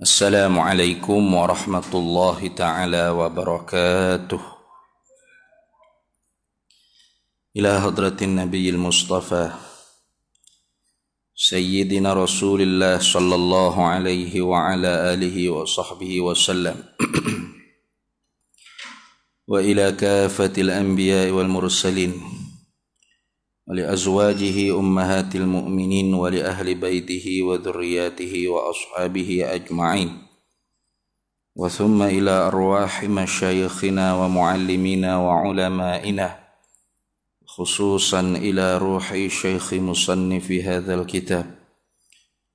Assalamualaikum warahmatullahi ta'ala wabarakatuh. Ila hadratin nabiyil mustafa Sayyidina Rasulillah sallallahu alaihi wa ala alihi wa sahbihi wa sallam wa ila kafatil anbiya wal mursalin wa li azwajihi ummahatil mu'minin wa li ahli baitihi wa dhurriyyatihi wa ashabihi ajma'in wa thumma ila arwahi masyayikhina wa muallimina wa ulama'ina khususan ila ruhi syekhi musannifi hadzal kitab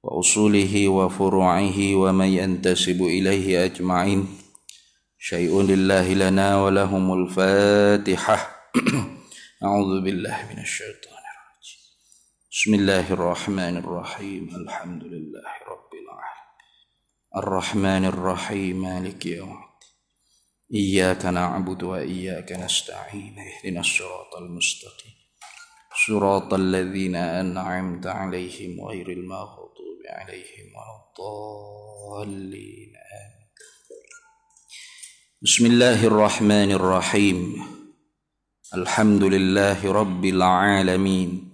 wa usulihi wa furu'ihi wa man yantasibu ilaihi ajma'in. Syai'un lillahi lana wa lahumul fatihah. A'udzu billahi minasyaitonir rajim. Bismillahirrahmanirrahim. Alhamdulillahi rabbil alamin. Arrahmanir rahim. Maliki yaumiddin. Iyyaka na'budu wa iyyaka nasta'in. Ihdinas siratal mustaqim. Siratal ladzina an'amta 'alaihim ghairil maghdubi 'alaihim waladdallin. Bismillahirrahmanirrahim. Alhamdulillahi rabbil alamin.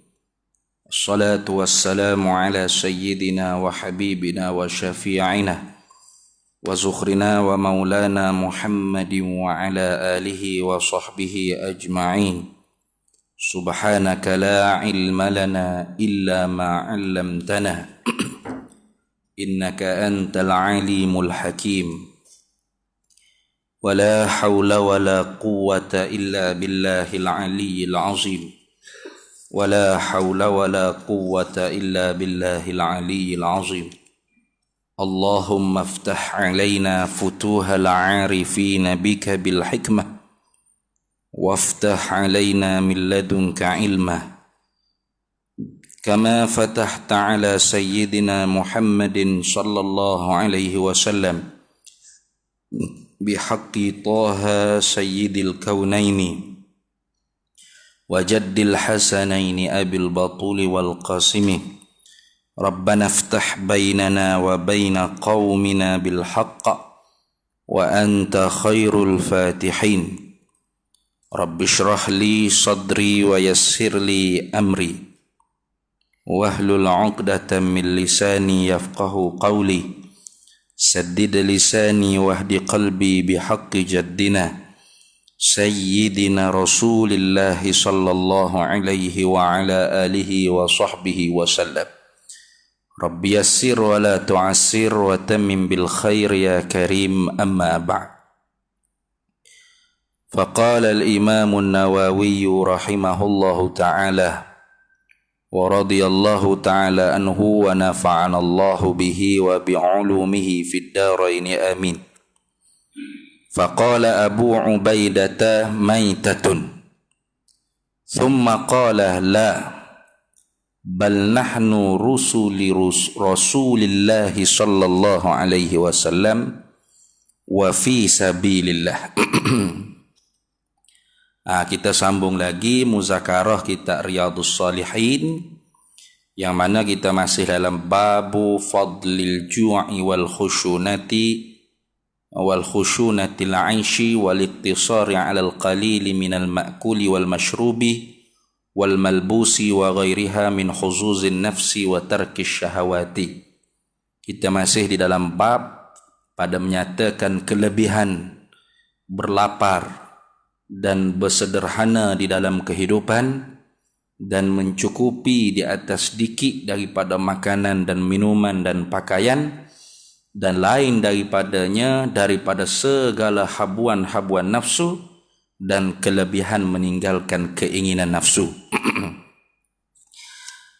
Wassalatu wassalamu ala sayyidina wa habibina wa syafi'ina wa zukhrina wa maulana Muhammadin wa ala alihi wa sahbihi ajma'in. Subhanaka la ilma lana illa ma 'allamtana innaka antal alimul hakim. Wa la hawla wa la quwwata illa billahil aliyyil azim. Wa la hawla wa la quwwata illa billahil aliyyil azim. Allahumma aftah alaina futuhal arifina bika bil hikmah waftah alaina min ladunka ilma kama fatahta ala sayyidina Muhammadin sallallahu alaihi wasallam bihaqqi Taha sayyidil kaunaini wa jaddil hasanaini abil batuli wal qasimi. Rabbana iftah bainana wa baina qaumina bil haqq wa anta khairul fatihin. Rabbi shrah li sadri wa yassir li amri wahlul 'uqdatam min lisani yafqahu qawli. Saddid lisani wahdi qalbi bihaqqi jaddina Sayyidina Rasulillah sallallahu alaihi wa ala alihi wa sahbihi wa sallam. Rabbi yassir wa la tu'assir wa tammim bil khair ya karim, amma ba'd. Faqala al-imam an-Nawawi rahimahullahu ta'ala wa radiyallahu ta'ala anhu wa nafa'ana Allahu bihi wa bi'ulumihi fid darain amin. Faqala Abu Ubaidah maitatun thumma qala la bal nahnu rusuli Rasulillah sallallahu alaihi wasallam wa fi sabilillah. Kita sambung lagi muzakarah kita Riyadhus Shalihin, yang mana kita masih dalam babu fadlil ju'i wal khushunati wal khushunatil 'aishi wal iktisari 'alal qalili minal ma'kuli wal mashrubi wal malbusi wa ghairiha min khuzuzin nafsi wa tarkis syahawati. Kita masih di dalam bab pada menyatakan kelebihan berlapar dan bersederhana di dalam kehidupan dan mencukupi di atas sedikit daripada makanan dan minuman dan pakaian dan lain daripadanya daripada segala habuan-habuan nafsu dan kelebihan meninggalkan keinginan nafsu.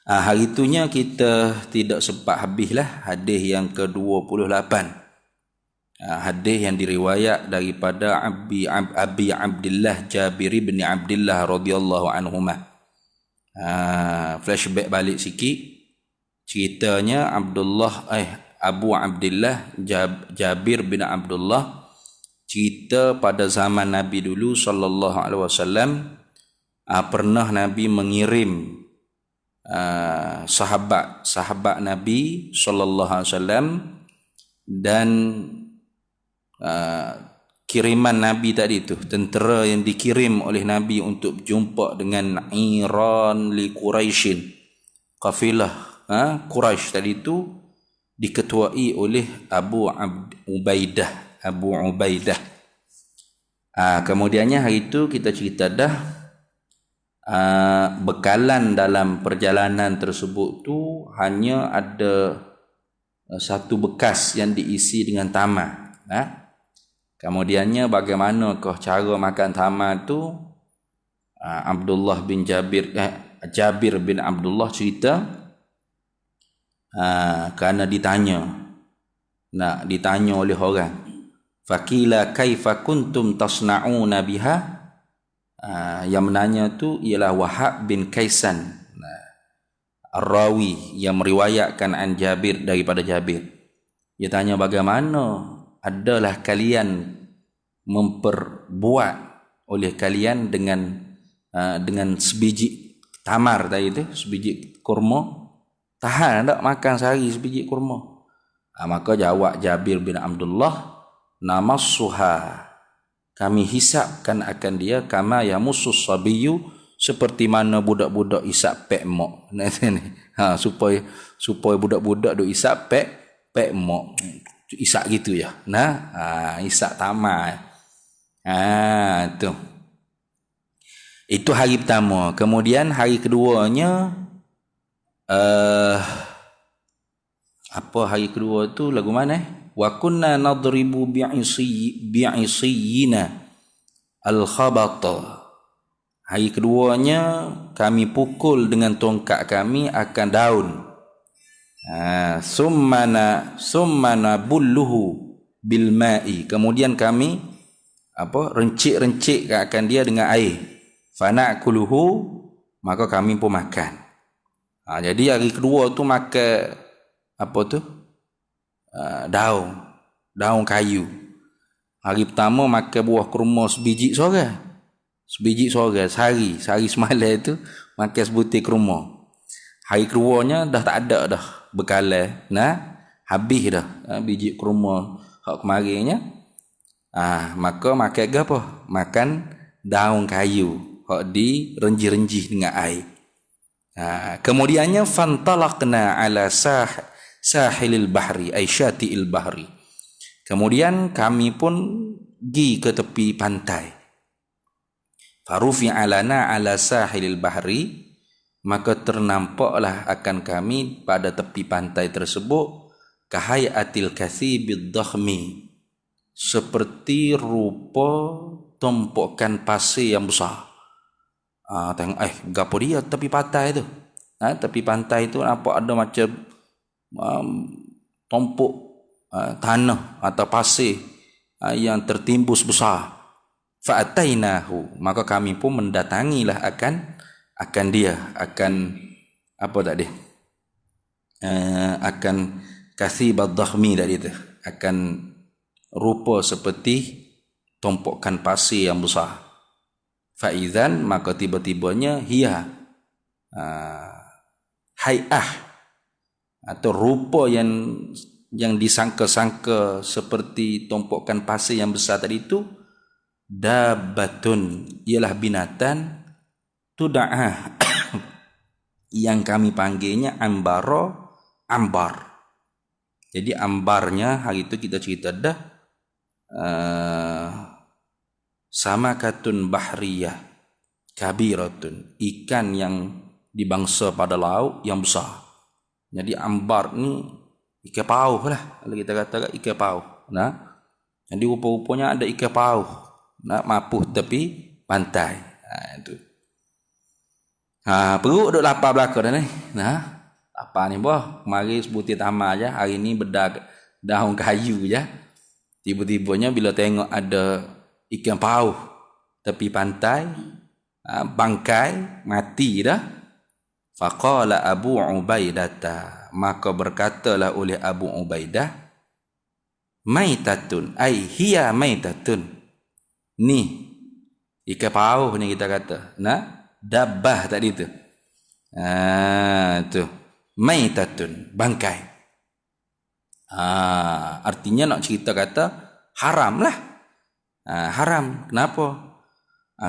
Hari itunya kita tidak sempat habislah hadis yang ke-28. Hadis yang diriwayat daripada Abi Abdillah Jabir bin Abdillah radhiyallahu anhuma. Flashback balik sikit. Ceritanya Abu Abdillah Jabir bin Abdullah cerita pada zaman Nabi dulu sallallahu alaihi wasallam, pernah Nabi mengirim sahabat Nabi sallallahu alaihi wasallam dan kiriman Nabi tadi itu, tentera yang dikirim oleh Nabi untuk jumpa dengan Iran li Quraisyin, kafilah Quraisy tadi itu diketuai oleh Abu Ubaidah. Kemudiannya hari itu kita cerita dah bekalan dalam perjalanan tersebut tu hanya ada satu bekas yang diisi dengan tamar. Kemudiannya bagaimanakah cara makan tamar tu? Jabir bin Abdullah cerita, kerana ditanya oleh orang, faqila kaifa kuntum tasna'una biha, yang menanya tu ialah Wahab bin Kaisan Ar-Rawi yang meriwayatkan an Jabir daripada Jabir. Dia tanya, bagaimana adalah kalian memperbuat oleh kalian dengan sebiji tamar tadi itu, sebiji kurma, tahan tak makan sehari sebiji kurma? Maka jawab Jabir bin Abdullah, namassuha, kami hisapkan akan dia, kama yamussus sabiyu, seperti mana budak-budak isap pek mok. Supaya budak-budak duk isap pek mok. Isap gitu ya. Isap tamar. Tu. Itu hari pertama. Kemudian hari keduanya, apa hari kedua tu lagu mana? Wa kunna nadribu bi'isiyina al-khabata. Hari keduanya kami pukul dengan tongkat kami akan daun. Summana bulluhu bil ma'i. Kemudian kami rencik-rencik akan dia dengan air. Fana'kuluhu, maka kami pun makan. Jadi hari kedua tu makan daun kayu. Hari pertama makan buah kurma sebiji seorang sehari semalam itu makan sebutir kurma. Hari keduanya dah tak ada dah bekalan, habis dah biji kurma hak kemarinnya. Maka makan apa? Makan daun kayu hak direnji-renji dengan air. Kemudiannya fantalaqna ala sahilil bahri ay syati'il bahri. Kemudian kami pun pergi ke tepi pantai. Farufi alana ala sahilil bahri, maka ternampaklah akan kami pada tepi pantai tersebut kahayatil kathibid dakhmi, seperti rupa tumpukan pasir yang besar. Tengok gapo dia tepi pantai tu. Tepi pantai tu nampak ada macam tumpuk tanah atau pasir yang tertimbus besar. Fa'atainahu, maka kami pun mendatangilah akan dia, akan kathibad dakhmi tadi itu, akan rupa seperti tumpukan pasir yang besar. Faizan, maka tiba-tibanya hay'ah atau rupa yang disangka-sangka seperti tumpukan pasir yang besar tadi itu, dabbatun, ialah binatang, tuda'ah yang kami panggilnya ambar. Jadi ambarnya hari itu kita cerita dah samakatun bahriyah kabiratun, ikan yang dibangsa pada laut yang besar. Jadi ambar ni ikan pauh lah, kalau kita kata ikan pauh. Jadi rupa-rupanya ada ikan pauh mapuh tepi pantai. Itu. Perut duk lapar belaka dah ni. Apa ni boh? Mari sebutir tamar aja, hari ni bedak daun kayu je. Tiba-tibanya bila tengok ada ikan pauh tepi pantai, bangkai mati dah. Faqala Abu Ubaidah, maka berkatalah oleh Abu Ubaidah, maitatun ai hiya maitatun. Ni ikan pauh ni kita kata, dabbah tadi tu. Tu maitatun, bangkai. Artinya nak cerita kata haram lah. Haram. Kenapa?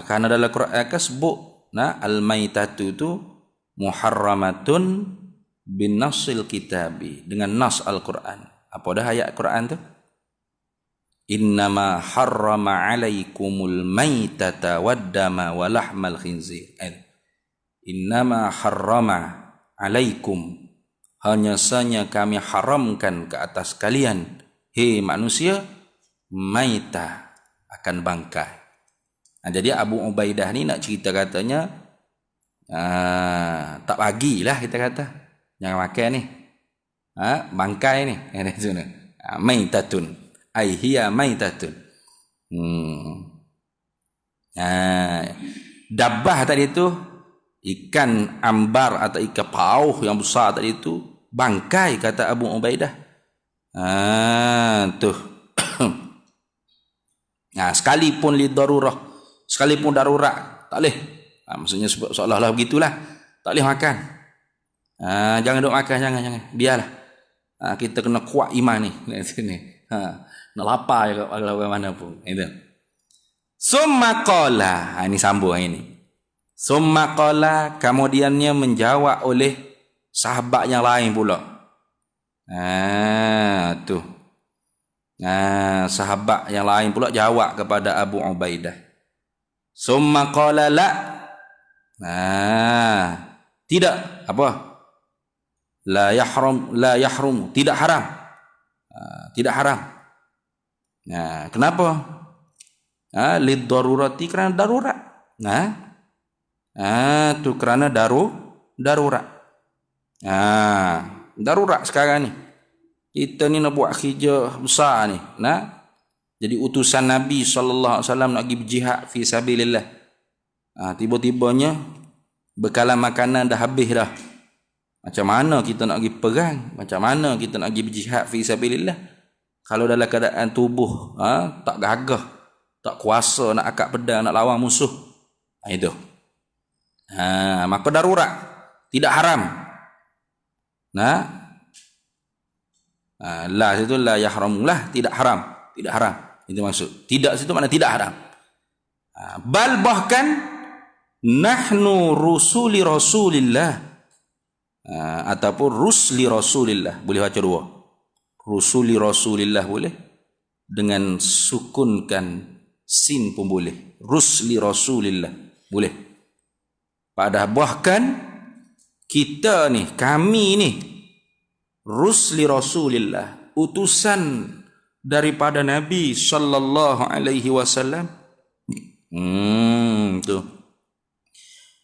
Karena dalam Quran sebut al-maitatu tu muharramatun bin nasil kitabi, dengan nas Al-Quran. Apa dah ayat Quran tu? Innama harrama alaikumul maitata waddama wa lahmal khinzir. Innama harrama alaikum, hanya saja kami haramkan ke atas kalian, hei manusia, maita, akan bangkai. Jadi Abu Ubaidah ni nak cerita katanya tak bagilah kita kata, jangan makan ni, bangkai ni, maitatun, ai hiya maitatun. Dabbah tadi tu, ikan ambar atau ikan pauh yang besar tadi tu, bangkai kata Abu Ubaidah. Tu. Sekalipun li darurah, sekalipun darurat, tak boleh. Maksudnya seolah-olah begitulah, tak boleh makan. Jangan duk makan, jangan. Biarlah. Kita kena kuat iman ni. Nak lapar je kalau mana pun. Itu. Summa qala, ini sambung ini. Summa qala, kemudiannya menjawab oleh sahabat yang lain pula. Tu. Sahabat yang lain pula jawab kepada Abu Ubaidah. Summa qala la. Tidak apa? La yahrum, tidak haram. Tidak haram. Kenapa? Lid darurati, kerana darurat. Tu kerana darurat. Darurat sekarang ni. Kita ni nak buat kerja besar ni, jadi utusan Nabi sallallahu alaihi wasallam nak pergi berjihad fi sabilillah. Tiba-tibanya bekalan makanan dah habis dah. Macam mana kita nak pergi perang? Macam mana kita nak pergi berjihad fi sabilillah? Kalau dalam keadaan tubuh tak gagah, tak kuasa nak angkat pedang nak lawan musuh. Itu. Maka darurat, tidak haram. La situ la yahramullah, tidak haram, tidak haram. Itu maksud. Tidak situ makna tidak haram. Bal bahkan nahnu rusuli rasulillah, ataupun rusli rasulillah, boleh baca dua. Rusuli rasulillah boleh, dengan sukunkan sin pun boleh. Rusli rasulillah boleh. Padahal bahkan kita ni, kami ni, rusli rasulillah, utusan daripada Nabi sallallahu alaihi wasallam. Tu.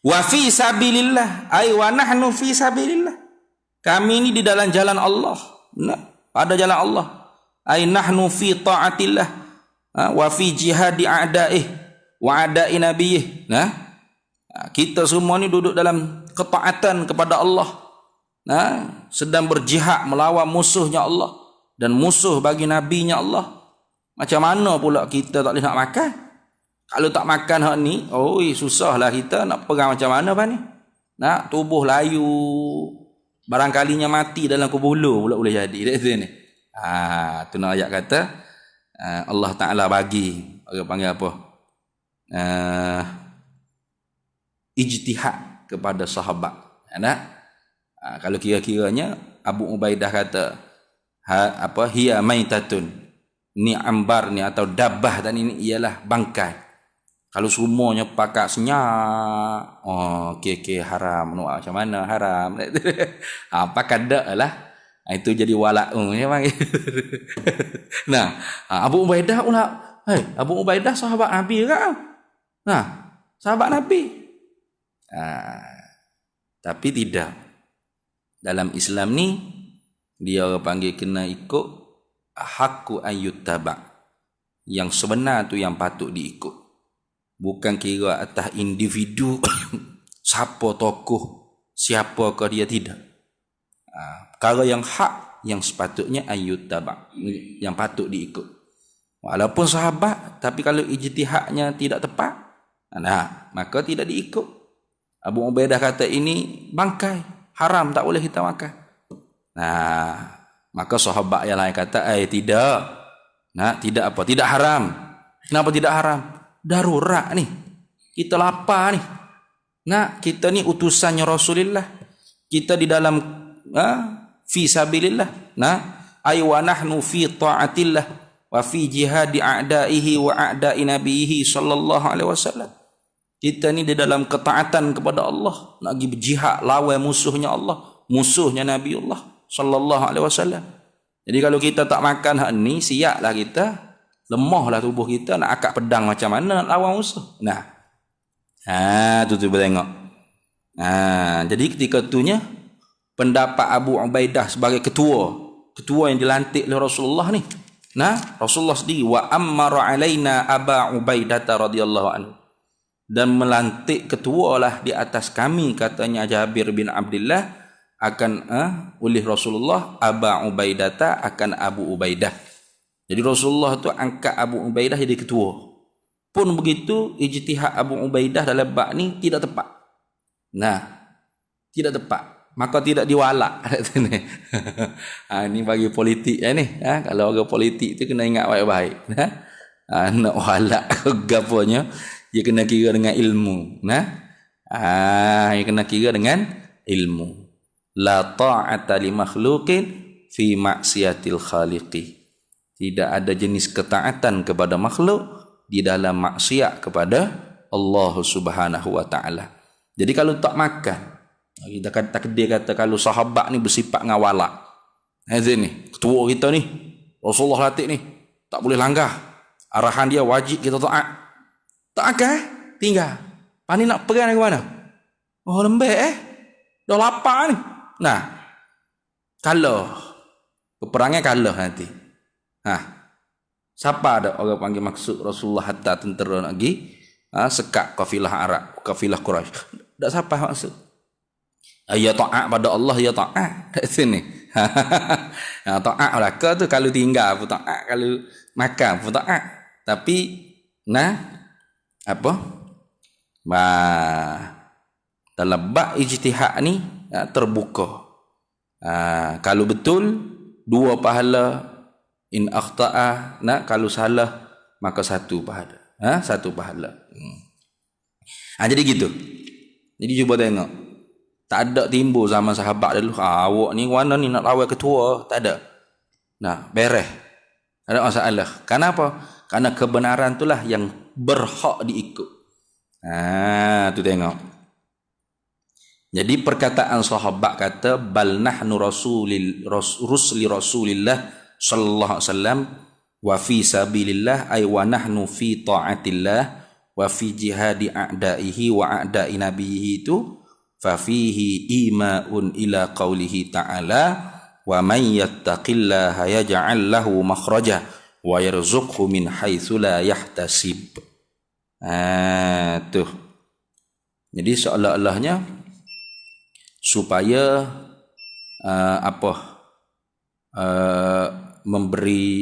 Wa fi sabilillah, ay wa nahnu fi sabilillah. Kami ni di dalam jalan Allah. Pada jalan Allah. Ay nahnu fi ta'atillah. Wa fi jihadi a'daih wa a'dai nabiyih. Kita semua ni duduk dalam ketaatan kepada Allah. Sedang berjihad melawan musuhnya Allah dan musuh bagi nabinya Allah. Macam mana pula kita tak boleh nak makan? Kalau tak makan hak ni, susahlah kita nak perang macam mana apa ni? Tubuh layu, barangkalinya mati dalam kubur pula boleh jadi. Ni. Tu nak ayat kata Allah Taala bagi, orang panggil apa? Ijtihad kepada sahabat. Kalau kira-kiranya Abu Ubaidah kata hiya maitatun, ni ambar ni atau dabbah tadi ni ialah bangkai. Kalau semuanya pakat senyak, okey haram, macam mana haram? Pakat dak lah. Itu jadi wala'u ya bang. Abu Ubaidah pula, Abu Ubaidah sahabat Nabi ke? Sahabat Nabi. Tapi tidak. Dalam Islam ni dia orang panggil kena ikut haqqu ayyuttaba. Yang sebenar tu yang patut diikut. Bukan kira atas individu siapa tokoh, siapakah dia, tidak. Perkara yang hak yang sepatutnya ayyuttaba, yang patut diikut. Walaupun sahabat, tapi kalau ijtihadnya tidak tepat, maka tidak diikut. Abu Ubaidah kata ini bangkai, haram, tak boleh kita makan. Nah, maka sahabat yang lain kata, tidak. Nah, tidak apa? Tidak haram. Kenapa tidak haram? Darurat nih. Kita lapar nih. Nah, kita ni utusannya Rasulullah. Kita di dalam fi sabilillah. Nah, ay wa nahnu fi ta'atillah wa fi jihadi a'daihi wa a'dai nabihi sallallahu alaihi wasallam. Kita ni di dalam ketaatan kepada Allah, nak pergi berjihad lawan musuhnya Allah, musuhnya Nabiullah sallallahu alaihi wasallam. Jadi kalau kita tak makan hak ni, siaplah kita, lemahlah tubuh kita nak akak pedang macam mana nak lawan musuh. Nah. Tu tengok. Jadi ketika itunya pendapat Abu Ubaidah sebagai ketua yang dilantik oleh Rasulullah ni. Nah, Rasulullah sendiri wa ammara alaina Aba Ubaidah radhiyallahu anhu. Dan melantik ketua lah di atas kami, katanya Jabir bin Abdullah, akan oleh Rasulullah Aba Ubaidah akan Abu Ubaidah. Jadi Rasulullah tu angkat Abu Ubaidah jadi ketua. Pun begitu ijtihad Abu Ubaidah dalam bab ni tidak tepat. Nah, tidak tepat. Maka tidak diwalak. Ini bagi politik ni. Kalau orang politik tu kena ingat baik-baik. Nak walak gaponya, dia kena kira dengan ilmu. Dia kena kira dengan ilmu. La ta'ata li makhluqin fi maksiatil khaliqi. Tidak ada jenis ketaatan kepada makhluk di dalam maksiat kepada Allah Subhanahu wa taala. Jadi kalau tak makan, kita kata kalau sahabat ni bersifat ngawalak. Ni ketua kita ni, Rasulullah latih ni, tak boleh langgar. Arahan dia wajib kita taat. Tak akan tinggal. Pani nak perang ke mana? Oh lembek dah lapar ni. Nah, kalau peperangan kalah nanti. Siapa ada orang panggil maksud Rasulullah hatta tentera nak pergi sekat kafilah Arab, kafilah Quraisy. Tak siapa maksud. Ya taat pada Allah, ya taat kat sini. Taat belaka tu kalau tinggal pun taat, kalau makan pun taat. Tapi dalam bab ijtihad ni terbuka. Kalau betul dua pahala, in akhta'a, kalau salah maka satu pahala. Satu pahala. Jadi gitu. Jadi cuba tengok. Tak ada timbul zaman sahabat dulu. Awak ni mana ni nak lawan ketua? Tak ada. Nah, beres. Tak ada masalah. Kenapa? Karena kebenaran itulah yang berhak diikut. Tu tengok. Jadi perkataan sahabat kata bal nahnu rusli Rasulillah sallallahu alaihi wasallam wa fi sabilillah ay wa nahnu fi ta'atillah wa fi jihadi a'daihi wa a'dai nabiyhi itu fa fihi imaun ila qaulihi ta'ala wa man yattaqillaha yaj'al lahu makhraja wa yarzuqhu min haitsu la yahtasib. Tuh. Jadi seolah-olahnya supaya memberi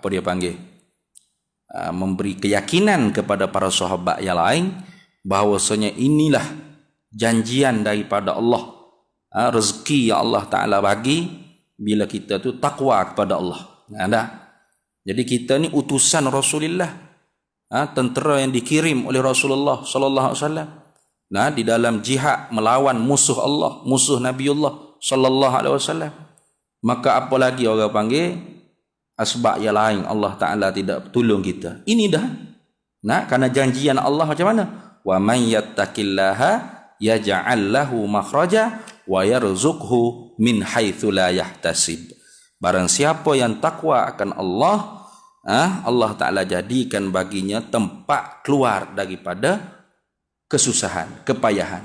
dia panggil memberi keyakinan kepada para sahabat yang lain bahawasanya inilah janjian daripada Allah, rezeki yang Allah Ta'ala bagi bila kita tu takwa kepada Allah. Jadi kita ni utusan Rasulullah, tentera yang dikirim oleh Rasulullah sallallahu alaihi wasallam di dalam jihad melawan musuh Allah, musuh Nabiullah sallallahu alaihi wasallam. Maka apa lagi orang panggil asbab yang lain Allah Ta'ala tidak tolong kita. Ini dah. Kerana janjian Allah macam mana? Wa man yattaqillaha yaj'al lahu makhraja wa yarzuqhu min haitsu la yahtasib. Barang siapa yang takwa akan Allah, Allah Ta'ala jadikan baginya tempat keluar daripada kesusahan, kepayahan.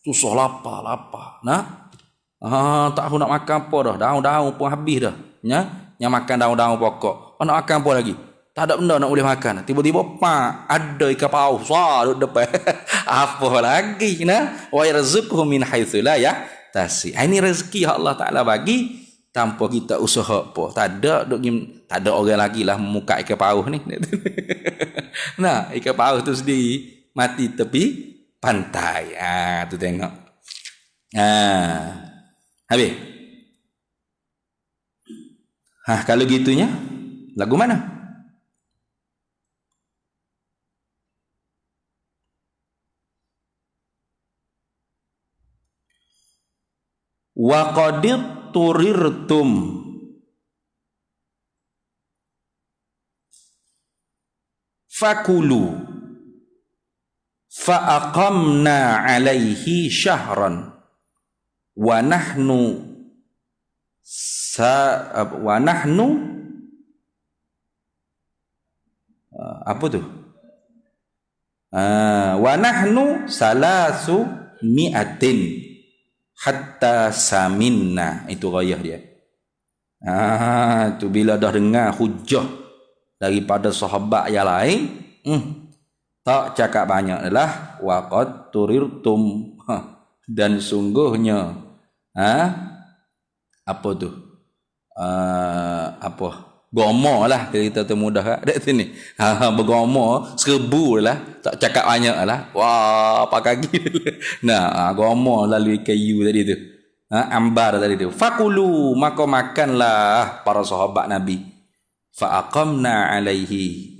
Susah lapar. Tak tahu nak makan apa dah. Daun-daun pun habis dah. Yang makan daun-daun pokok. Nak makan apa lagi? Tak ada benda nak boleh makan. Tiba-tiba ada ikan paus duduk depan. Apa lagi? Wa yarzuqhu min haitsu la yahtasib. Ini rezeki yang Allah Ta'ala bagi tanpa kita usaha apa. Tak ada orang lagi lah memuka ikan paus ni. Ikan paus tu sendiri mati pantai. Tu tengok. Habis. Kalau gitunya lagu mana? Wa qadir turirtum fakulu fa'aqamna alaihi syahran wa nahnu apa tu? Wa nahnu salasu mi'atin hatta saminna. Itu gayah dia. Tu bila dah dengar hujah daripada sahabat yang lain, tak cakap banyak adalah waqad turirtum, dan sungguhnya apa tu, apa gomo lah kita tu mudah kat sini, bergomo 1000 lah, tak cakap banyak lah, wah pakai kaki. Nah, gomo lalu kayu tadi tu, ambar tadi tu. Fakulu, maka makanlah para sahabat Nabi. Fa'aqamna alaihi.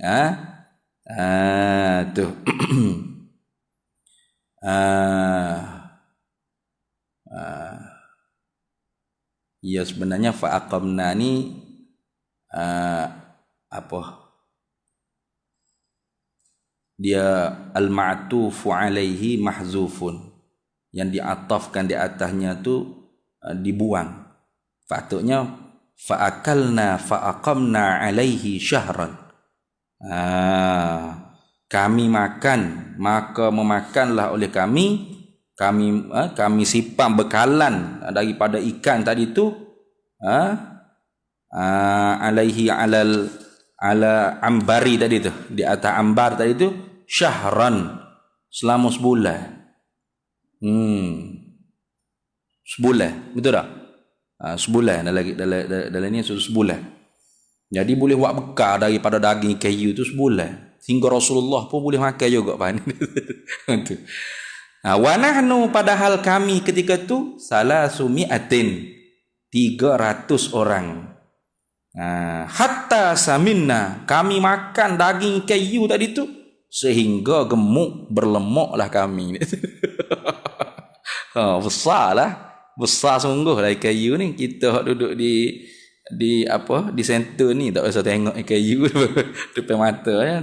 Tu. Ya sebenarnya fa'aqamna ni apa? Dia al-ma'tufu alaihi mahzufun. Yang diatafkan di atasnya tu dibuang. Patutnya fa'akalna fa'aqamna alaihi syahran. Kami makan, maka memakanlah oleh kami simpan bekalan daripada ikan tadi tu, alaihi ala ambari tadi tu, di atas ambar tadi tu, syahran, selama sebulan. Sebulan, betul tak? Sebulan dalam ni sebulan. Jadi boleh buat bekal daripada daging kayu tu sebulan. Sehingga Rasulullah pun boleh makan juga pan. Tu. Wa nahnu, padahal kami ketika tu salasumi'atin, 300 orang. Hatta saminna, kami makan daging kayu tadi tu sehingga gemuk berlemuklah kami. Besar lah. Besar sungguh lah kayu ni. Kita duduk di apa, di center ni tak usah tengok kayu depan mata ya.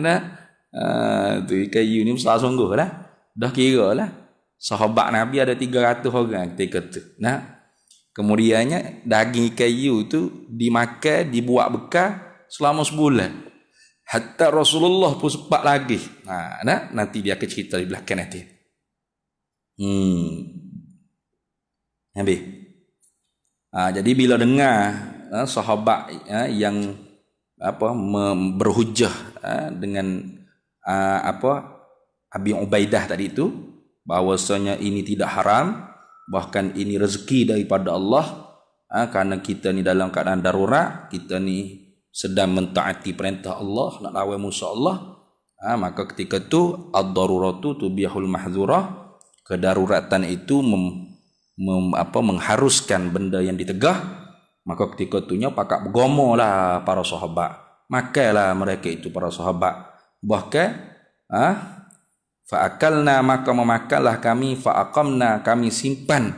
Tu kayu ni besar sungguh lah. Dah kira lah sahabat Nabi ada 300 orang ketika tu. Kemudiannya daging kayu tu dimakan, dibuat bekal selama sebulan. Hatta Rasulullah pun sempat lagi. Nanti dia akan cerita di belakang nanti. Habis. Jadi bila dengar sahabat yang apa berhujah dengan Abi Ubaidah tadi itu, bahwasanya ini tidak haram, bahkan ini rezeki daripada Allah, karena kita ni dalam keadaan darurat, kita ni sedang mentaati perintah Allah, nak lawan musuh Allah, maka ketika tu ad-daruratu tubihul mahdzurah, kedaruratan itu mengharuskan benda yang ditegah, maka ketika itunya pakak bergomo lah para sahabat, makanlah mereka itu para sahabat. Bahkan fa'akalna, maka memakanlah kami, fa'aqamna, kami simpan,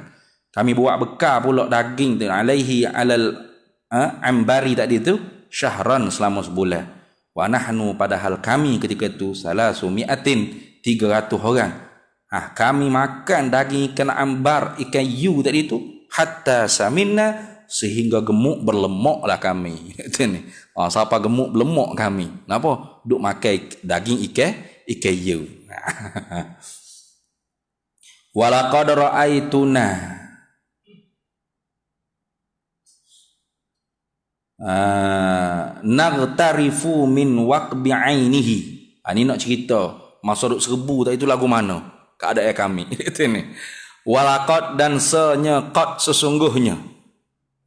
kami buat bekal pula daging tu alaihi alal ambari tadi tu syahran, selama sebulan. Wa nahnu, padahal kami ketika itu salasumi'atin, 300 orang. Kami makan daging ikan ambar, ikan yu tadi tu, hatta saminna, sehingga gemuk berlemuklah kami. Siapa gemuk berlemuk kami? Kenapa? Duk makan daging ikan yu. Walaqad ra'aituna naghtarifu min waqbi ainihi. Ini nak cerita masa duk 1000 tadi tu lagu mana? Keadaan kami. Itu ni. Walaqad, dan qad sesungguhnya.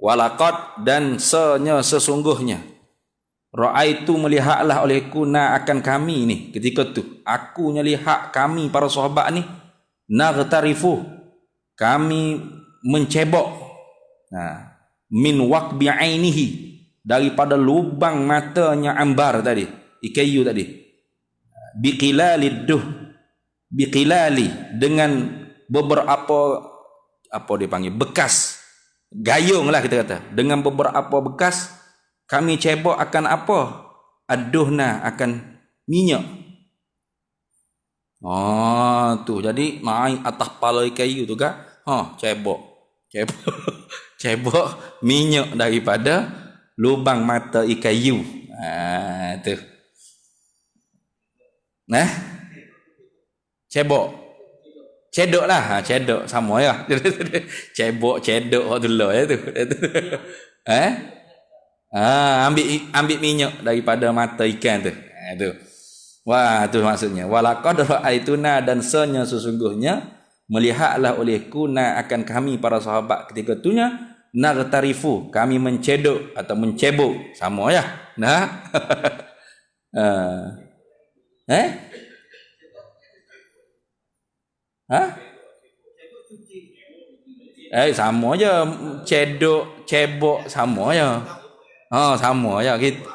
Walaqad, dan sesungguhnya. Ra'aitu, melihatlah olehku, akan kami ni ketika tu. Aku lihat kami para sahabat ni naghtarifu, kami mencebok, min waqbi ainihi, daripada lubang matanya ambar tadi, ikayu tadi, biqilali, dengan beberapa apa dipanggil bekas gayung lah kita kata, dengan beberapa bekas kami cebok akan apa? Aduhna, akan minyak. Tu jadi mai atas palai kayu tu kan, cebok cebok minyak daripada lubang mata kayu. Tu cedok lah, cedok sama ya. cedok tu lah tu. Ambil minyak daripada mata ikan tu. Tu. Wah, tu maksudnya. Walaqad ra'aituna, dan sesungguhnya melihatlah olehku akan kami para sahabat ketika itunya, naghtarifu, kami mencedok atau mencebok, sama ya. Sama aja, cebok sama aja. Sama aja kita.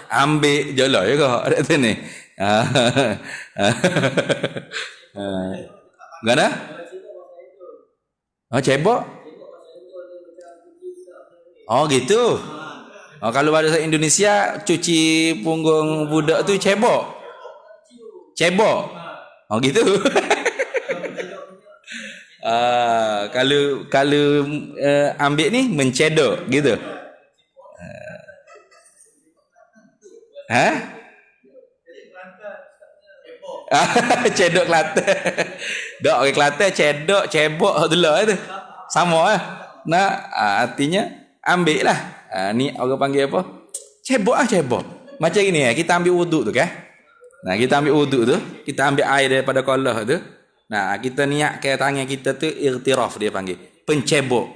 Ambil je lah ke ada tu ni. Gana? Cebok? Gitu. Kalau bahasa Indonesia cuci punggung budak tu cebok. Gitu. Kalau ambil ni mencedok gitu. Cedok Kelantan. Dok ke Kelantan cedok, cebok tu lah tu. Sama lah. Artinya ambil lah. Ni orang panggil apa? Cebok. Macam ni kita ambil wuduk tu kan. Kita ambil wuduk tu, kita ambil air daripada kolah tu. Kita niat ke tangan kita tu irtiraf dia panggil. Pencedok.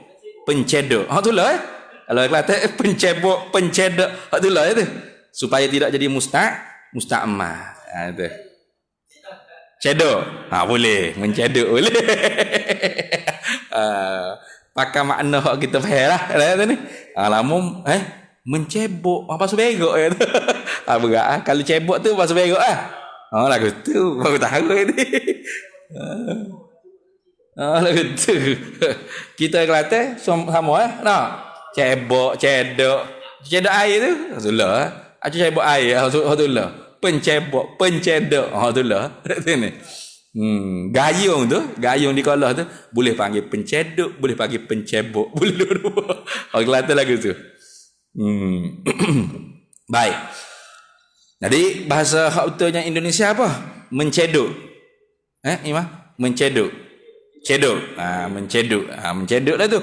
Tu lah. Kalau Kelantan pencedok. Tu lah tu. Supaya tidak jadi musta'mah. Itu. Cedok. Boleh. Mencedok boleh. Pakai makna kita faham lah. Alamun mencebok. Pasal berok. Berat. Kalau cebok tu pasal berok lah. Lagu tu. Baru tahu ni. Lagu tu. Kita Kelantan sama lah. Cebok, cedok air tu. Itulah. Cebok air, itulah. Pencedok, itulah. Gayung di kolah tu boleh panggil pencedok, boleh panggil pencebok, boleh dua-dua. Kelantan lagu tu. Baik. Jadi bahasa hak utanya Indonesia apa? Mencedok. Imam? Mencedok. Mencedok lah tu.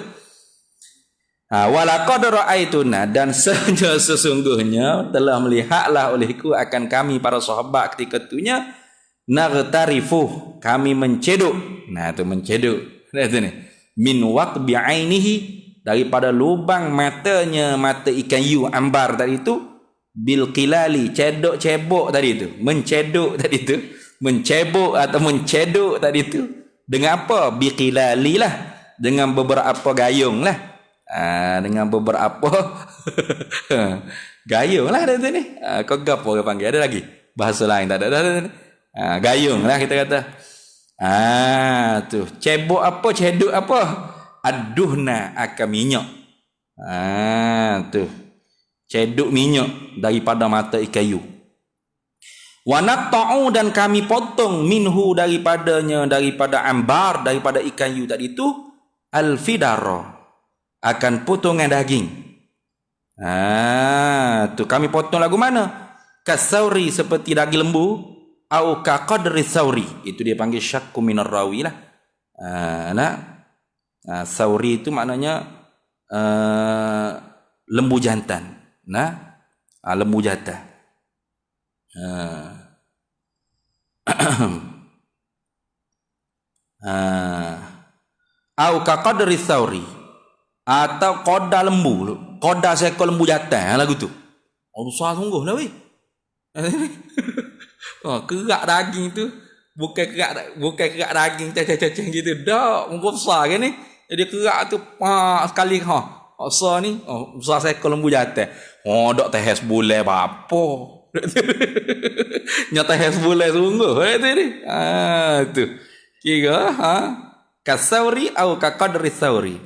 Walaqad ra'aituna, dan sesungguhnya telah melihatlah olehku akan kami para sahabat ketika itunya, naghtarifu, kami mencedok. Tu mencedok. Tu ni. Min waqbi ainihi, daripada lubang matanya mata ikan yu ambar tadi itu, bil qilali, cebok tadi itu. Mencedok tadi itu. Mencebok atau mencedok tadi itu. Dengan apa? Bi qilali lah. Dengan beberapa gayung lah. Dengan beberapa gayung lah ada tu ni. Kau gapo orang panggil, ada lagi bahasa lain tak ada ni. Gayung lah kita kata. Tu cebok apa, cedok apa, aduhna akan minyak. Tu cedok minyak daripada mata kayu. Wa naqta'u, dan kami potong minhu daripada ambar, daripada ikan yu tadi itu, al-fidara, akan potongan daging. Tu kami potong lagu mana? Kasauri, seperti daging lembu, au kaqadri sauri, itu dia panggil syakku minar rawi lah. Sauri itu maknanya lembu jantan. Lembu jantan. Au kaqadri sauri, atau koda lembu, koda seekor lembu jantan lagu tu. Besar sungguh lah weh. Kerak daging tu bukan kerak daging cacah-cacah gitu. Dak, muka besar kan ni. Jadi kerak tu sekali besar ni, besar seekor lembu jantan. Dak tehes bulan apa. Nyata tehes bulan sungguh tu ni. Tu. Kira kasauri atau qadri sauri.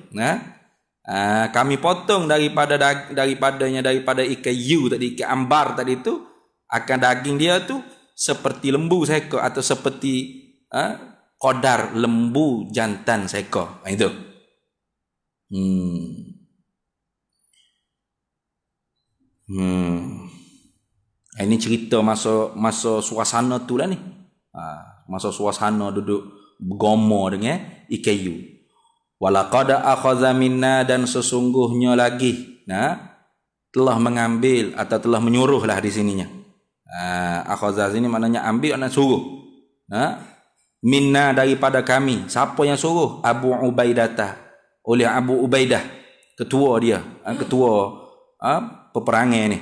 Kami potong daripada ikan yu tadi, ikan ambar tadi tu, akan daging dia tu seperti lembu seekor atau seperti qadar lembu jantan seekor. Itu. Ini cerita masa suasana tu lah ni. Masa suasana duduk bergomo dengan ikan yu. Walaqad akhadha minna, dan sesungguhnya lagi telah mengambil atau telah menyuruh lah di sininya. Akhadha sini maknanya ambil dan suruh. Minna, daripada kami. Siapa yang suruh? Abu Ubaidah, oleh Abu Ubaidah, ketua dia, ketua peperangan ni.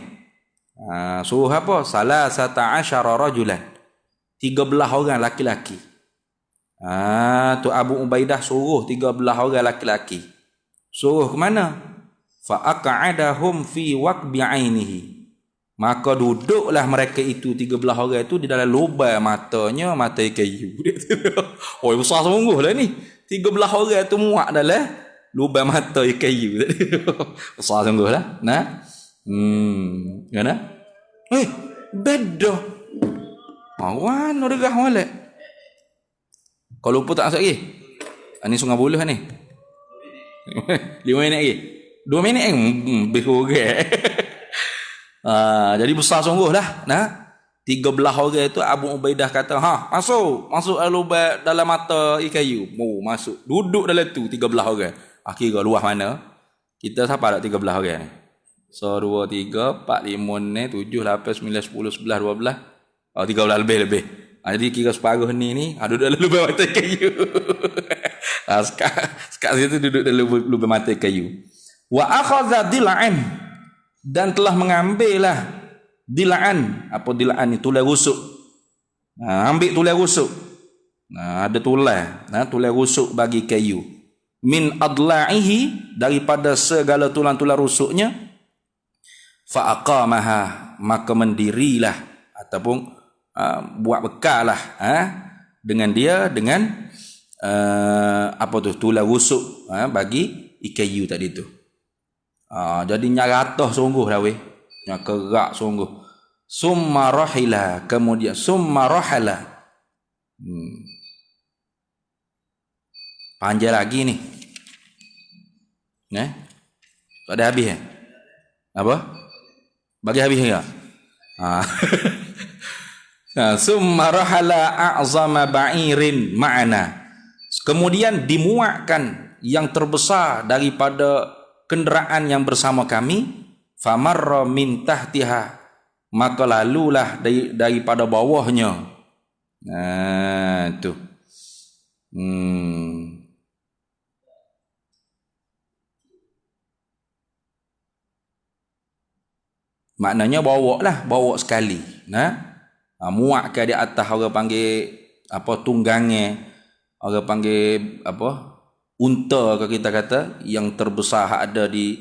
Suruh apa? Salasata asyara rajulan, 13 orang laki-laki. Tu Abu Ubaidah suruh 13 orang laki-laki. Suruh ke mana? Fa aq'adahum fi waqbi 'ainihi. Maka duduklah mereka itu 13 orang itu di dalam lubang matanya, mata kayu. Oh, besar sungguh lah ni. 13 orang tu muak dalam lubang mata kayu. Besar sungguh lah. Gana? Beda. Awan regah molek. Kalau lupa tak masuk lagi. Ini Sungai Buloh ni. 5 minit lagi. 2 minit lebih kurang. Jadi besar sungguh lah. 13 orang itu Abu Ubaidah kata, masuk dalam mata kayu. Masuk. Duduk dalam tu 13 orang. Kira luas mana? Kita siapa ada 13 orang ni? 1, 2, 3, 4, 5, 6, 7, 8, 9, 10, 11, 12. 13 lebih. Jadi kira separuh ni duduk dalam lubang mata kayu. Sekat situ duduk dalam lubang mata kayu. Wa akhadha dil'an, dan telah mengambillah dil'an. Apa dil'an ni? Tulai rusuk. Ambil tulai rusuk. Ada tulai rusuk bagi kayu. Min adla'ihi, daripada segala tulang-tulang rusuknya. Fa aqamaha, maka mendirilah ataupun buat bekal lah dengan tulang rusuk bagi ikan yu tadi tu. Jadi nyaratah sungguh dah weh, kerak sungguh. Summa rahila, kemudian summa rahala. Panjang lagi ni. Tak ada habis apa? Bagi habis enggak? Summa rahala a'zama ba'irin ma'ana. Kemudian dimuatkan yang terbesar daripada kenderaan yang bersama kami. Famarra min tahtiha, maka lalulah daripada bawahnya. Tu. Maknanya bawa sekali. Muatkan di atas, orang panggil tunggangnya, orang panggil unta kalau kita kata, yang terbesar ada di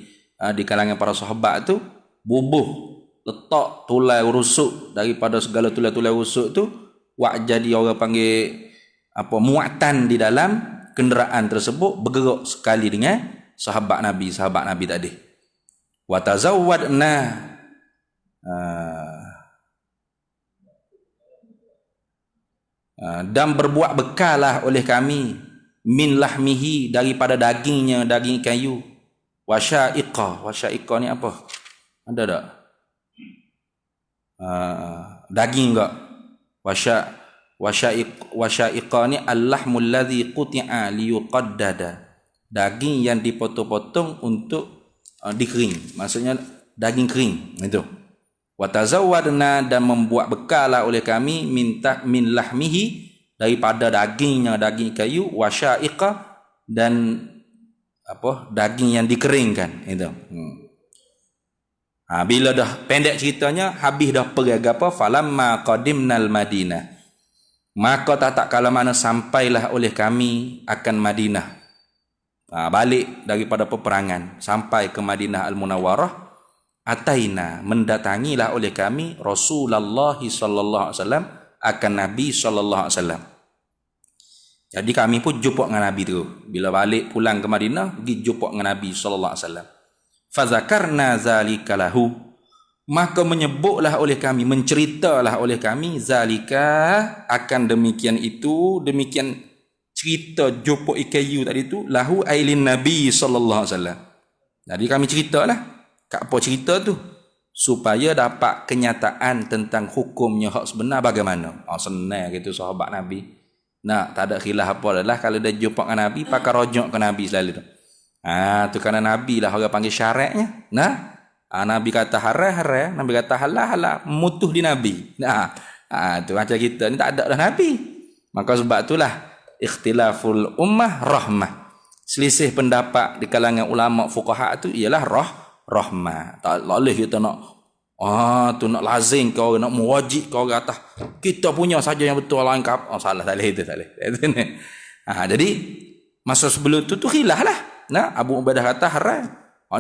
kalangan para sahabat tu, bubuh letak tulai rusuk daripada segala tulai-tulai rusuk tu, jadi orang panggil muatan di dalam kenderaan tersebut, bergerak sekali dengan sahabat Nabi tadi. Wa tazawwadna, dan berbuat bekalah oleh kami min lahmihi, daripada dagingnya, daging kayu. Wasyaiqa ni apa? Ada tak? Daging enggak? Wasyaiqa ni al-lahmul ladzi quti'a liyuqaddada. Daging yang dipotong-potong untuk dikering. Maksudnya daging kering itu. Wa tazawwadna, dan membuat bekalah oleh kami min lahmihi, daripada dagingnya, daging kayu. Wasyaiqa, dan daging yang dikeringkan itu. Bila dah pendek ceritanya, habis dah pergi falamma qadimnal Madinah, Maka tak kala mana sampailah oleh kami akan Madinah. Balik daripada peperangan sampai ke Madinah Al-Munawwarah, ataina, mendatangilah oleh kami Rasulullah sallallahu alaihi wasallam, akan Nabi sallallahu alaihi wasallam. Jadi kami pun jumpa dengan Nabi tu. Bila balik pulang ke Madinah, pergi jumpa dengan Nabi sallallahu alaihi wasallam. Fazakarna zalika lahu, maka menyebutlah oleh kami, menceritalah oleh kami zalika, akan demikian itu, demikian cerita jumpa ikayu tadi tu, lahu ailin Nabi sallallahu alaihi wasallam. Jadi kami ceritalah, kat apa cerita tu? Supaya dapat kenyataan tentang hukumnya hak sebenar bagaimana. Senang gitu sahabat Nabi. Nah, tak ada khilaf apa adalah kalau dia jumpa dengan Nabi, pakai rojok ke Nabi selalu tu. Tu kerana Nabi lah orang panggil syaratnya. Nah, Nabi kata haram, Nabi kata halal, mutuh di Nabi. Tu macam kita ni tak ada dah Nabi. Maka sebab itulah ikhtilaful ummah rahmah. Selisih pendapat di kalangan ulama fuqaha tu ialah rahmah. Tak boleh kita nak tu nak lazim kau, nak mewajib kau kata kita punya saja yang betul, lain kap. Salah, tak boleh itu, tak boleh. Jadi masa sebelum tu khilaf lah. Nah, Abu Ubaidah kata haram.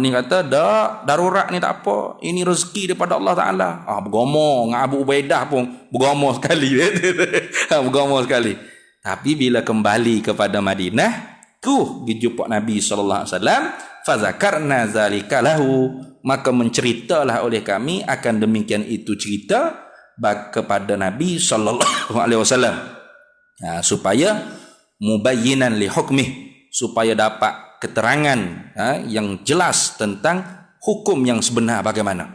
Ni kata dak, darurat ni tak apa. Ini rezeki daripada Allah Taala. Bergama dengan Abu Ubaidah pun bergama sekali. Bergama sekali. Tapi bila kembali kepada Madinah, dijumpa Nabi sallallahu alaihi wasallam, fazakarna zalika lahu, maka menceritalah oleh kami akan demikian itu cerita kepada Nabi sallallahu alaihi wasallam, supaya mubayyinan li hukmih, supaya dapat keterangan yang jelas tentang hukum yang sebenar bagaimana.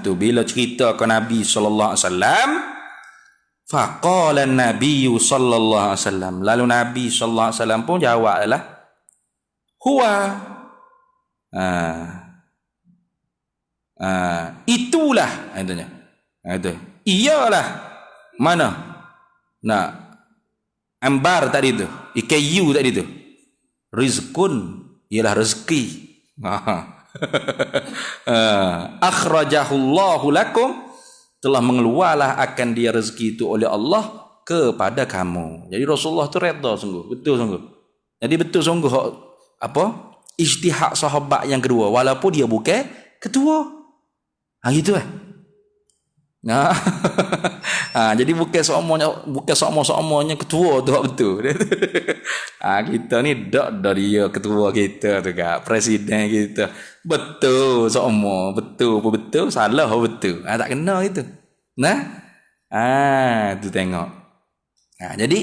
Tu bila cerita ke Nabi sallallahu alaihi wasallam, faqala an-nabiy sallallahu alaihi wasallam, lalu Nabi sallallahu alaihi wasallam pun jawablah, huwa, itulah, katanya. Itu iyalah mana, nah, ambar tadi tu, ikayu tadi tu, rizqun, ialah rezeki. Akhrajahullahu lakum, telah mengeluarlah akan dia rezeki itu oleh Allah kepada kamu. Jadi Rasulullah tu redha sungguh, betul sungguh. Jadi betul sungguh apa? Ijtihad sahabat yang kedua, walaupun dia bukan ketua. Gitu jadi bukan semuanya ketua tu betul. Kita ni dak dari ketua kita tu kak, presiden kita. Betul semua, betul, salah betul. Tak kena itu. Tu tengok. Jadi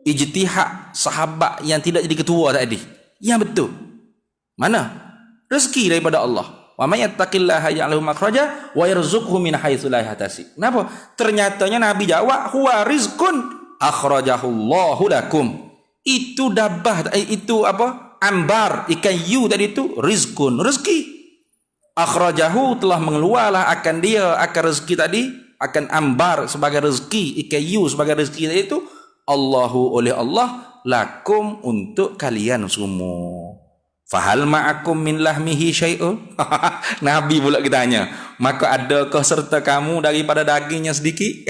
ijtihad sahabat yang tidak jadi ketua tadi, yang betul. Mana? Rezeki daripada Allah. Wa may yattaqillaha ya'lahu makhraja wa yarzuqhu min haitsu la yahtasib. Kenapa? Ternyatanya Nabi jawab, huwa rizqun akhrajahullahu lakum. Itu dabah, itu apa? Ambar, ikan yu tadi itu rizqun, rezeki. Akhrajahu, telah mengeluarlah akan dia, akan rezeki tadi, akan ambar sebagai rezeki, ikan yu sebagai rezeki tadi itu, Allahu, oleh Allah, lakum, untuk kalian semua. Fahal ma'akum min lahmihi syai'un? Nabi pula kita tanya, maka adakah serta kamu daripada dagingnya sedikit?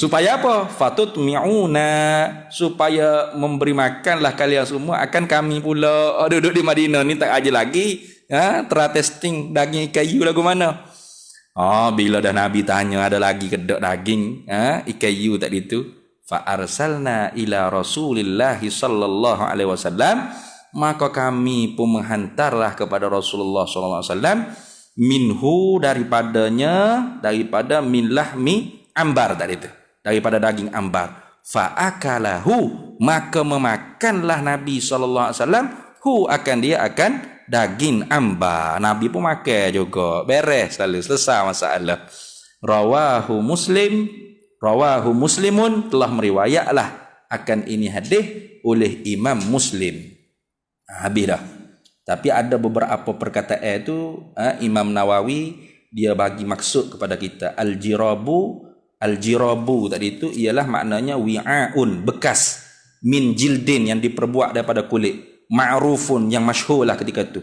Supaya apa? Fatutmi'una, supaya memberi makanlah kalian semua akan kami pula. Duduk di Madinah ni tak aja lagi testing daging kayu lagu mana. Bila dah Nabi tanya ada lagi kedok daging ikayu tadi itu, fa arsalna ila Rasulillah sallallahu alaihi wasallam, maka kami pun menghantarlah kepada Rasulullah sallallahu alaihi wasallam, minhu, daripada min lahmi ambar tadi itu, daripada daging ambar. Fa akalahu, maka memakanlah Nabi sallallahu alaihi wasallam hu, akan dia akan daging ambar. Nabi pun makan juga, beres selalu, selesai masalah. Rawahu Muslimun, telah meriwayatlah akan ini hadis oleh Imam Muslim. Habis dah. Tapi ada beberapa perkataan itu Imam Nawawi dia bagi maksud kepada kita. Al-jirabu tadi itu ialah maknanya wi'aun, bekas, min jildin, yang diperbuat daripada kulit, ma'rufun, yang masyhur lah ketika itu.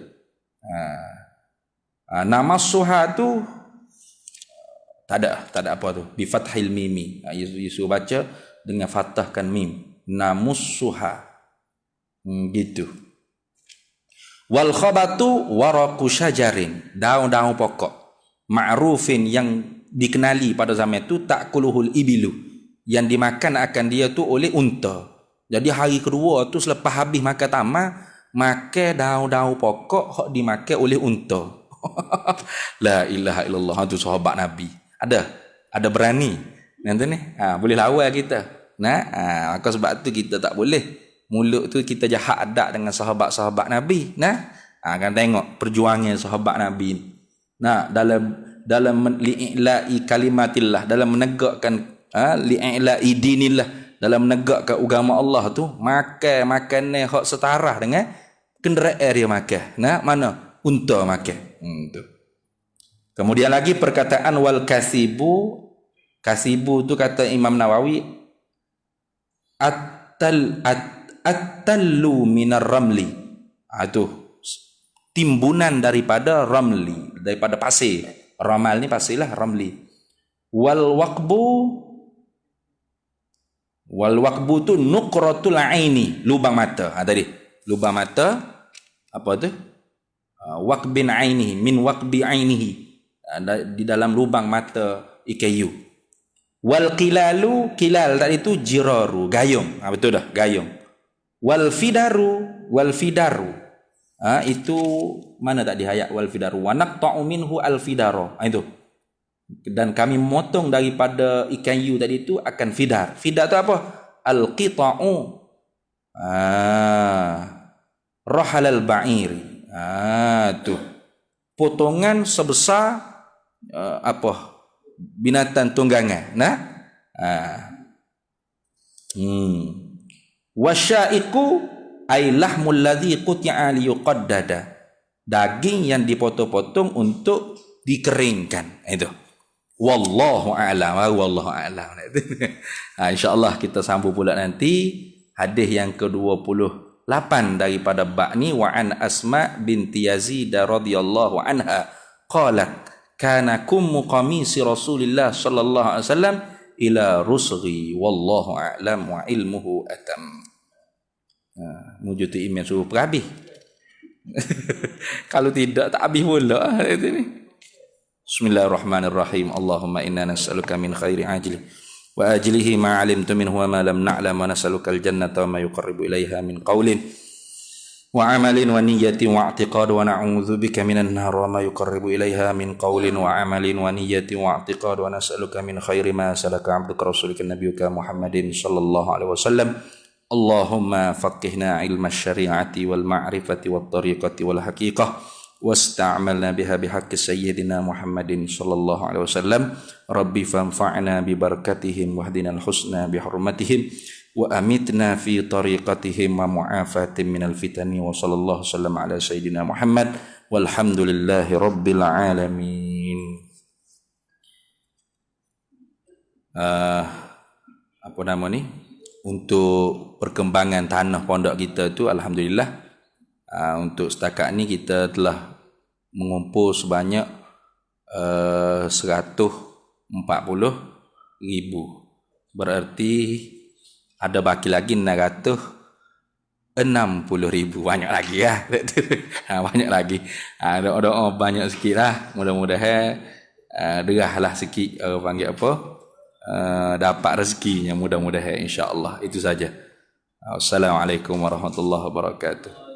Namassuha tu tak ada apa tu, bi fathil mimi. Yusuf baca dengan fathahkan mim. Namussuha. Gitu. Wal khabatu waraqu syajarin, daun-daun pokok ma'rufin yang dikenali pada zaman itu, takuluhul ibilu, yang dimakan akan dia tu oleh unta. Jadi hari kedua tu selepas habis makan tamar, makan daun-daun pokok hok dimakan oleh unta. La ilaha illallah. Tu sahabat Nabi. Ada berani. Nanti ni boleh lawan kita. Maka sebab tu kita tak boleh mulut tu kita jahat adat dengan sahabat-sahabat Nabi. Kan tengok perjuangan sahabat Nabi. Dalam li'ila'i kalimatillah, dalam menegakkan li'ila'i dinillah, dalam menegakkan agama Allah tu, makan hak setara dengan kenderaan dia makan. Mana unta makan. Tu. Kemudian lagi perkataan wal kasibu. Kasibu tu kata Imam Nawawi, at-tallu minar ramli. Tu timbunan daripada ramli, daripada pasir. Ramal ni pasir lah, ramli. Wal waqbu tu nuqratul aini, lubang mata. Tadi lubang mata apa tu? Waqbin ainihi, min waqbi ainihi, di dalam lubang mata ikayu. Wal qilalu, kilal tadi tu jiraru, gayung. Betul dah, gayung. Wal fidaru, itu mana tak dihayat wal fidaru. Wa naqta'u minhu al fidara. Itu. Dan kami memotong daripada ikan yu tadi itu akan fidar. Fidar tu apa? Al qita'u rahal al ba'iri. Tu. Potongan sebesar binatang tunggangan. Wasyaiqu ay lahmul ladzi quti'a liyuqaddada, daging yang dipotong-potong untuk dikeringkan. Itu. Wallahu a'lam. Insyaallah kita sambung pula nanti hadis yang ke-28 daripada bab ni. Wa an Asma binti Yazid radhiyallahu anha qalat kana kummu qamisi Rasulillah sallallahu alaihi wasallam ila rusghi wallahu a'lam wa ilmuhu atam. Mujud email suruh perhabis. Kalau tidak tak habis pula ni. Bismillahirrahmanirrahim. Allahumma inna nas'aluka min khairi ajli wa ajlihi ma 'alimtu minhu wa ma lam na'lam, wa nas'aluka al-jannata wa ma yuqarribu ilaiha min qawlin wa 'amalin wa niyyatin wa i'tiqad, wa na'udzu bika minan nar wa ma yuqarribu ilaiha min qawlin wa 'amalin wa niyyatin wa i'tiqad, wa nas'aluka min khairi ma salaka 'abduka rasulika nabiyyuka Muhammadin sallallahu alaihi wasallam. Allahumma faqihna ilma syari'ati wal ma'rifati wat tariqati wal haqiqah wasta'malna biha bihaqqi sayyidina Muhammadin sallallahu alaihi wasallam. Rabbi fanfa'na bi barakatihim wahdina al-husna bi hurmatihim wa amitna fi tariqatihim wa mu'afatin minal fitani wa sallallahu sallam ala sayyidina Muhammad walhamdulillahi rabbil alamin. Apa nama ni? Untuk perkembangan tanah pondok kita tu alhamdulillah, untuk setakat ni kita telah mengumpul sebanyak 140,000. Berarti ada baki lagi 960,000. Banyak lagi ya. Banyak lagi. Doa banyak sikit lah. Mudah-mudahan derahlah sikit, panggil apa, dapat rezekinya mudah-mudahan insya-Allah. Itu saja. Assalamualaikum warahmatullahi wabarakatuh.